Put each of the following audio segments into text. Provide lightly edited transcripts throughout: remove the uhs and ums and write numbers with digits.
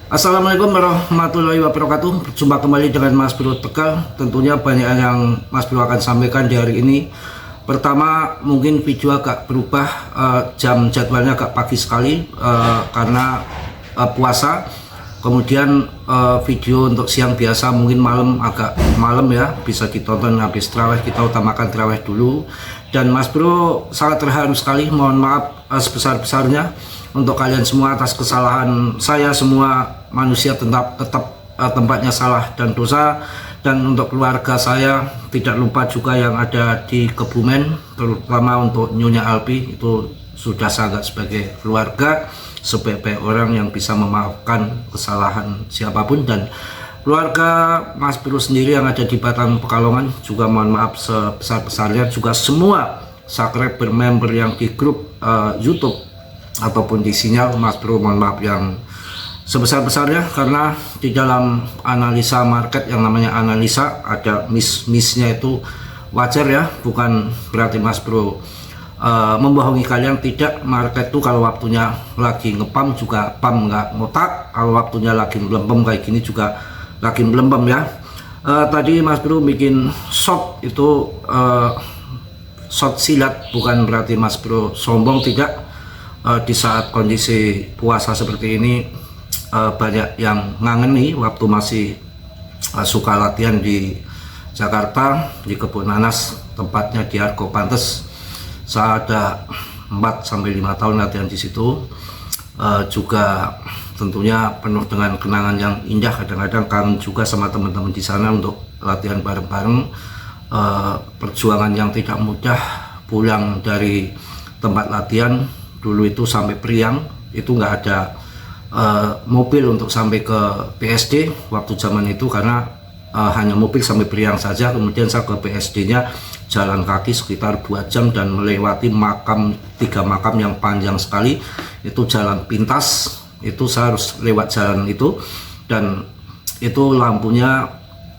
Assalamualaikum warahmatullahi wabarakatuh. Berjumpa kembali dengan Mas Bro Tegal. Tentunya banyak yang Mas Bro akan sampaikan di hari ini. Pertama, mungkin video agak berubah, jam jadwalnya agak pagi sekali karena puasa. Kemudian video untuk siang biasa mungkin agak malam ya, bisa ditonton habis terawih. Kita utamakan terawih dulu. Dan Mas Bro sangat terharu sekali, mohon maaf sebesar-besarnya untuk kalian semua atas kesalahan saya. Semua manusia tetap tempatnya salah dan dosa. Dan untuk keluarga saya, tidak lupa juga yang ada di Kebumen, terutama untuk Nyonya Alpi, itu sudah sangat sebagai keluarga, sebagai orang yang bisa memaafkan kesalahan siapapun. Dan keluarga Mas Bro sendiri yang ada di Batang Pekalongan juga mohon maaf sebesar-besarnya. Juga semua subscriber member yang di grup YouTube ataupun di Sinyal, Mas Bro mohon maaf yang sebesar-besarnya, karena di dalam analisa market yang namanya analisa ada miss-missnya, itu wajar ya, bukan berarti Mas Bro membohongi kalian. Tidak, market tuh kalau waktunya lagi ngepam juga pam nggak ngotak, kalau waktunya lagi melempem kayak gini juga lagi melempem ya. Tadi Mas Bro bikin shot itu shot silat, bukan berarti Mas Bro sombong, tidak. Di saat kondisi puasa seperti ini banyak yang ngangeni waktu masih suka latihan di Jakarta, di Kebun Nanas, tempatnya di Argo Pantes. Saya ada 4-5 tahun latihan di situ, juga tentunya penuh dengan kenangan yang indah. Kadang-kadang kangen juga sama teman-teman di sana untuk latihan bareng-bareng. Perjuangan yang tidak mudah, pulang dari tempat latihan dulu itu sampai Priang, itu nggak ada mobil untuk sampai ke PSD waktu zaman itu, karena hanya mobil sampai Priang saja. Kemudian saya ke PSD nya jalan kaki sekitar 2 jam dan melewati 3 makam yang panjang sekali. Itu jalan pintas, itu saya harus lewat jalan itu, dan itu lampunya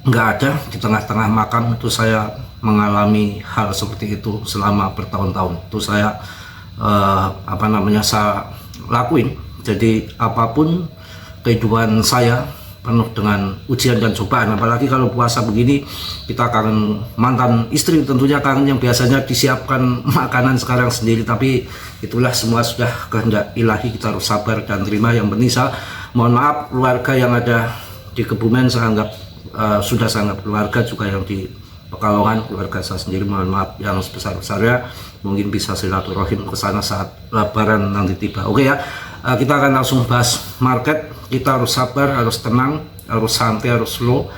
nggak ada di tengah-tengah makam. Itu saya mengalami hal seperti itu selama bertahun-tahun. Itu saya saya lakuin. Jadi apapun kehidupan saya penuh dengan ujian dan cobaan, apalagi kalau puasa begini. Kita kangen mantan istri, tentunya kangen yang biasanya disiapkan makanan sekarang sendiri. Tapi itulah semua sudah kehendak ilahi, kita harus sabar dan terima. Yang penting saya mohon maaf keluarga yang ada di Kebumen, saya anggap sudah sangat keluarga. Juga yang di Pekalongan, keluarga saya sendiri, mohon maaf yang sebesar-besarnya. Mungkin bisa silaturahim ke sana saat lebaran nanti tiba. Oke ya, kita akan langsung bahas market. Kita harus sabar, harus tenang, harus santai, harus slow,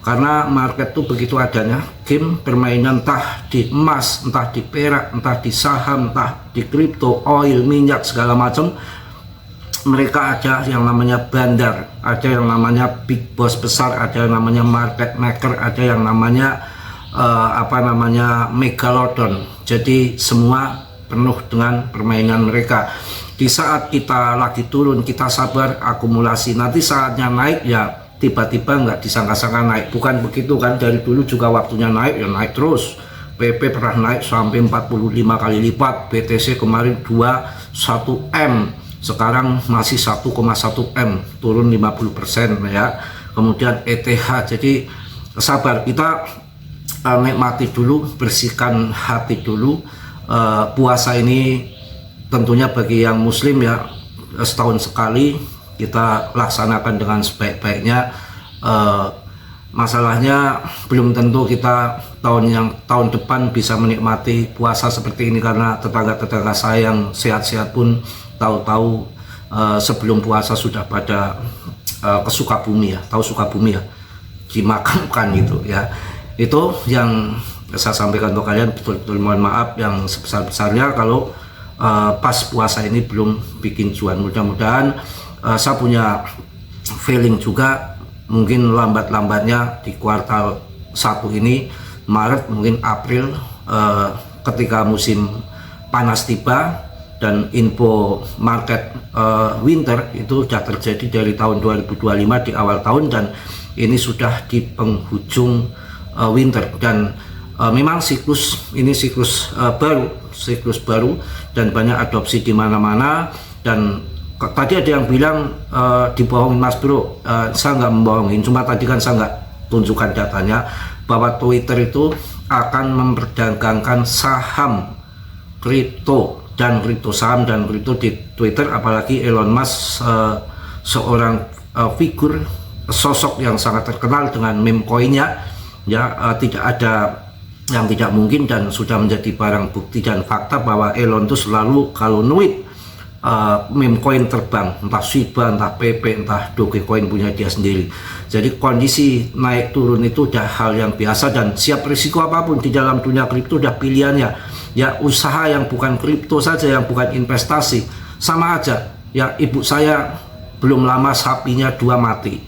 karena market itu begitu adanya. Game permainan entah di emas, entah di perak, entah di saham, entah di kripto, oil, minyak, segala macam. Mereka ada yang namanya bandar, ada yang namanya big boss besar, ada yang namanya market maker, ada yang namanya megalodon. Jadi semua penuh dengan permainan mereka. Di saat kita lagi turun, kita sabar, akumulasi. Nanti saatnya naik ya tiba-tiba nggak disangka-sangka naik. Bukan begitu kan, dari dulu juga waktunya naik ya naik terus. PP pernah naik sampai 45 kali lipat. BTC kemarin 21 M, sekarang masih 1,1 M, turun 50% ya. Kemudian ETH. Jadi sabar, kita nikmati dulu, bersihkan hati dulu. Puasa ini tentunya bagi yang muslim ya, setahun sekali kita laksanakan dengan sebaik-baiknya. Masalahnya belum tentu kita tahun depan bisa menikmati puasa seperti ini, karena tetangga-tetangga saya yang sehat-sehat pun tahu-tahu sebelum puasa sudah pada ke Sukabumi ya, tahu Sukabumi ya, dimakamkan gitu ya. Itu yang saya sampaikan untuk kalian. Betul-betul mohon maaf yang sebesar-besarnya kalau pas puasa ini belum bikin cuan. Mudah-mudahan saya punya feeling juga, mungkin lambat-lambatnya di kuartal 1 ini, Maret mungkin April, ketika musim panas tiba dan info market winter itu sudah terjadi dari tahun 2025 di awal tahun, dan ini sudah di penghujung winter. Dan memang siklus ini siklus baru dan banyak adopsi di mana-mana. Dan Tadi ada yang bilang dibohongin Mas Bro. Saya nggak membohongin, cuma tadi kan saya nggak tunjukkan datanya bahwa Twitter itu akan memperdagangkan saham kripto dan kripto, saham dan kripto di Twitter. Apalagi Elon Musk, seorang figur, sosok yang sangat terkenal dengan meme coinnya, ya, tidak ada yang tidak mungkin dan sudah menjadi barang bukti dan fakta bahwa Elon itu selalu kalau nuit meme coin terbang, entah Shiba, entah PP, entah Dogecoin punya dia sendiri. Jadi kondisi naik turun itu udah hal yang biasa dan siap risiko apapun di dalam dunia kripto udah pilihannya. Ya, usaha yang bukan kripto saja, yang bukan investasi, sama aja. Ya, ibu saya belum lama sapinya 2 mati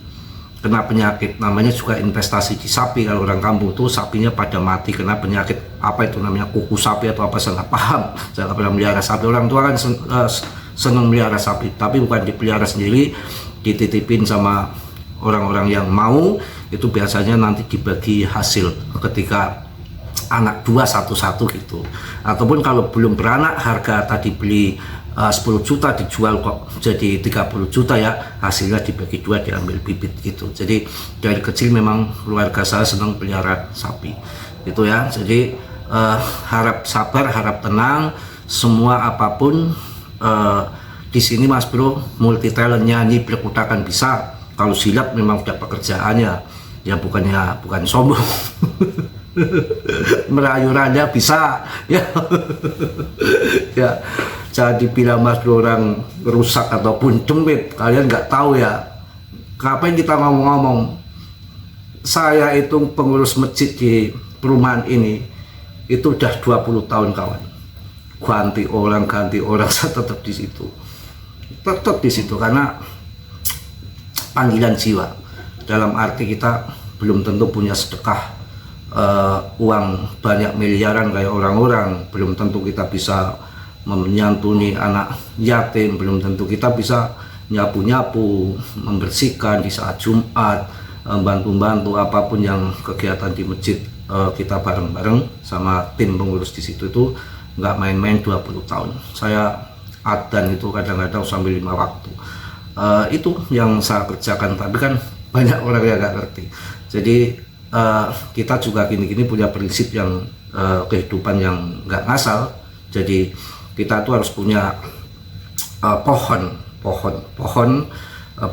kena penyakit, namanya juga investasi di sapi. Kalau orang kampung tuh sapinya pada mati kena penyakit apa itu namanya, kuku sapi atau apa, saya nggak paham, saya nggak pernah melihara sapi. Orang tua kan senang melihara sapi, tapi bukan dipelihara sendiri, dititipin sama orang-orang yang mau. Itu biasanya nanti dibagi hasil ketika anak 2 satu-satu gitu, ataupun kalau belum beranak harga tadi beli 10 juta dijual kok jadi 30 juta ya, hasilnya dibagi 2 diambil bibit gitu. Jadi dari kecil memang keluarga saya senang pelihara sapi gitu ya. Jadi harap sabar, harap tenang, semua apapun di sini Mas Bro multi talent, nyanyi, berkutakan bisa. Kalau silat memang udah pekerjaannya ya, bukan sombong. Merayu raja bisa ya. Ya, jangan dibilang Mas Bro orang rusak ataupun cemit, kalian nggak tahu ya. Kapan kita ngomong-ngomong, saya itu pengurus masjid di perumahan ini itu udah 20 tahun kawan. Ganti orang saya tetap di situ, karena panggilan jiwa. Dalam arti kita belum tentu punya sedekah uang banyak miliaran kayak orang-orang, belum tentu kita bisa menyantuni anak yatim, belum tentu kita bisa nyapu-nyapu, membersihkan di saat Jumat, bantu-bantu apapun yang kegiatan di masjid. Kita bareng-bareng sama tim pengurus di situ itu nggak main-main 20 tahun. Saya adzan itu kadang-kadang sambil 5 waktu. Itu yang saya kerjakan, tapi kan banyak orang yang nggak ngerti. Jadi kita juga gini-gini punya prinsip yang kehidupan yang nggak ngasal. Jadi kita tuh harus punya pohon,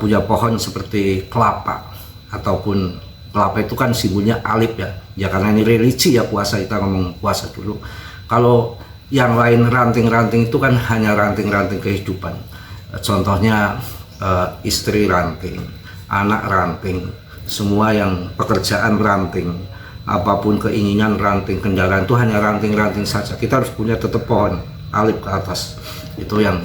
punya pohon seperti kelapa, ataupun kelapa itu kan simbolnya alif ya karena ini religi ya, puasa, kita ngomong puasa dulu. Kalau yang lain ranting-ranting itu kan hanya ranting-ranting kehidupan. Contohnya istri ranting, anak ranting, semua yang pekerjaan ranting, apapun keinginan ranting, kendaraan itu hanya ranting-ranting saja. Kita harus punya tetap pohon alif ke atas. Itu yang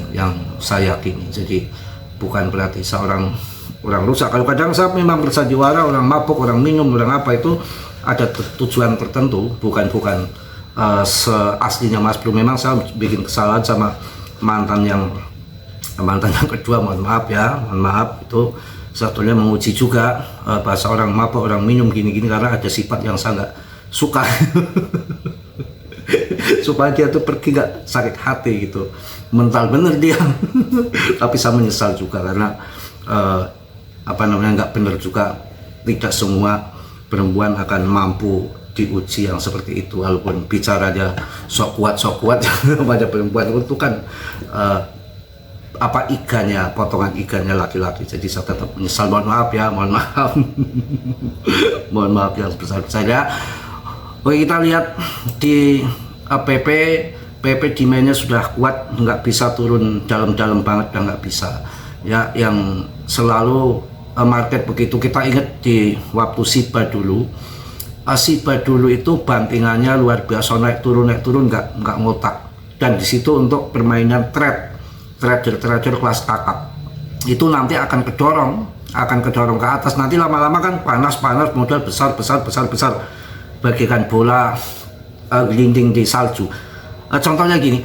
saya yakini. Jadi bukan berarti seorang orang rusak. Kalau kadang saya memang bersandiwara orang mabuk, orang minum, orang apa, itu ada tujuan tertentu, bukan seaslinya Mas Bro. Memang saya bikin kesalahan sama mantan yang kedua, mohon maaf itu sebetulnya menguji juga bahasa orang mabuk, orang minum gini-gini, karena ada sifat yang saya nggak suka. Supaya dia tuh pergi nggak sakit hati gitu, mental bener dia. Tapi saya menyesal juga karena nggak bener juga, tidak semua perempuan akan mampu diuji yang seperti itu. Walaupun bicara dia sok kuat pada perempuan itu kan igannya, potongan igannya laki-laki. Jadi saya tetap menyesal, mohon maaf mohon maaf yang sebesar-besarnya. Oke, kita lihat di PP demandnya sudah kuat, nggak bisa turun dalam-dalam banget, dan nggak bisa ya. Yang selalu market begitu, kita ingat di waktu Shiba dulu itu bantingannya luar biasa, naik turun nggak ngotak. Dan di situ untuk permainan trader kelas kakap itu nanti akan kedorong ke atas. Nanti lama-lama kan panas, modal besar, bagaikan bola gelinding di salju. Contohnya gini,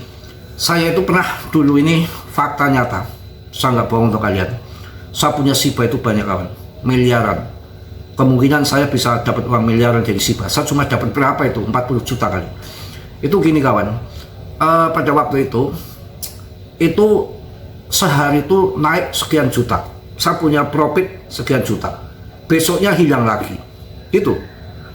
saya itu pernah dulu, ini fakta nyata, saya nggak bohong untuk kalian, saya punya Shiba itu banyak kawan, miliaran. Kemungkinan saya bisa dapat uang miliaran dari Shiba. Saya cuma dapat berapa itu, 40 juta kali. Itu gini kawan, pada waktu itu sehari itu naik sekian juta, saya punya profit sekian juta, besoknya hilang lagi, itu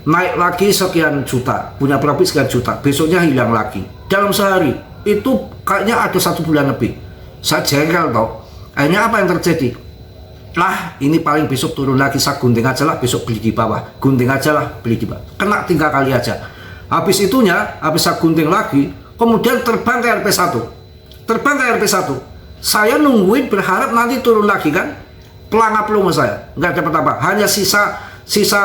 naik lagi sekian juta, punya profit sekian juta, besoknya hilang lagi dalam sehari. Itu kayaknya ada 1 bulan lebih. Saya jengkel toh. Akhirnya apa yang terjadi? Lah ini paling besok turun lagi, saya gunting aja lah, besok beli di bawah, gunting aja lah, beli di bawah, kena 3 kali aja. Habis itunya, habis saya gunting lagi, kemudian terbang ke RP1, terbang ke RP1. Saya nungguin berharap nanti turun lagi kan, pelangap-pelungu saya nggak dapat apa, hanya sisa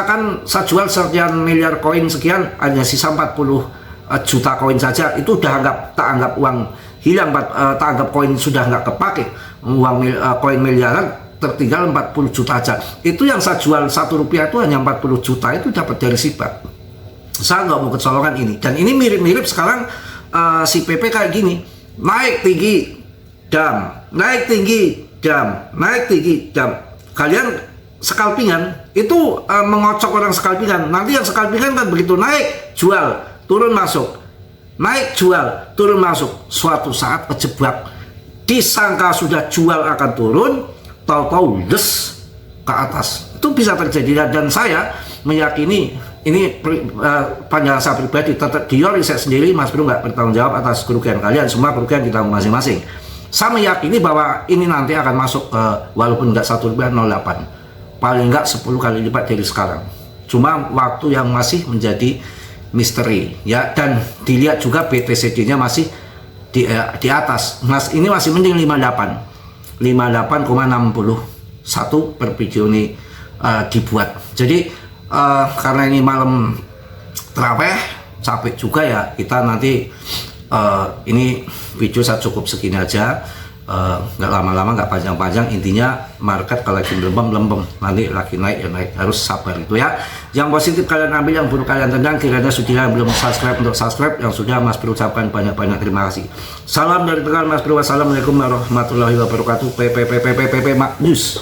kan saya jual sekian miliar koin sekian, hanya sisa 40 juta koin saja. Itu udah tak anggap uang hilang, tak anggap koin sudah nggak kepake, uang koin miliaran tertinggal 40 juta aja. Itu yang saya jual 1 rupiah itu hanya 40 juta, itu dapat dari Sibat. Saya nggak mau kecolongan ini. Dan ini mirip-mirip sekarang si PP kayak gini, naik tinggi dam, naik tinggi dam, naik tinggi dam. Kalian scalpingan itu mengocok orang scalpingan. Nanti yang scalpingan kan begitu naik jual, turun masuk, naik jual, turun masuk. Suatu saat kejebak, disangka sudah jual akan turun, tahu-tahu des ke atas. Itu bisa terjadi. Dan saya meyakini ini pandangan saya pribadi, tetap di riset sendiri, Mas Bro nggak bertanggung jawab atas kerugian kalian, semua kerugian kita masing-masing. Saya meyakini bahwa ini nanti akan masuk ke, walaupun nggak 1 rupiah, 0,8, paling nggak 10 kali lipat dari sekarang. Cuma waktu yang masih menjadi misteri ya. Dan dilihat juga BTCD-nya masih di atas. Mas, ini masih mending 58,61 per video ini dibuat. Jadi karena ini malam terawih, capek juga ya, kita nanti ini video saya cukup segini aja, nggak lama-lama, nggak panjang-panjang. Intinya market kalau lagi lembem, nanti lagi naik ya naik, harus sabar itu ya. Yang positif kalian ambil, yang buruk kalian tendang. Kiranya sudah belum subscribe untuk subscribe, yang sudah Mas Bro ucapkan banyak-banyak terima kasih. Salam dari Tegal Mas Bro, wassalamualaikum warahmatullahi wabarakatuh. PPPPPP Mak News.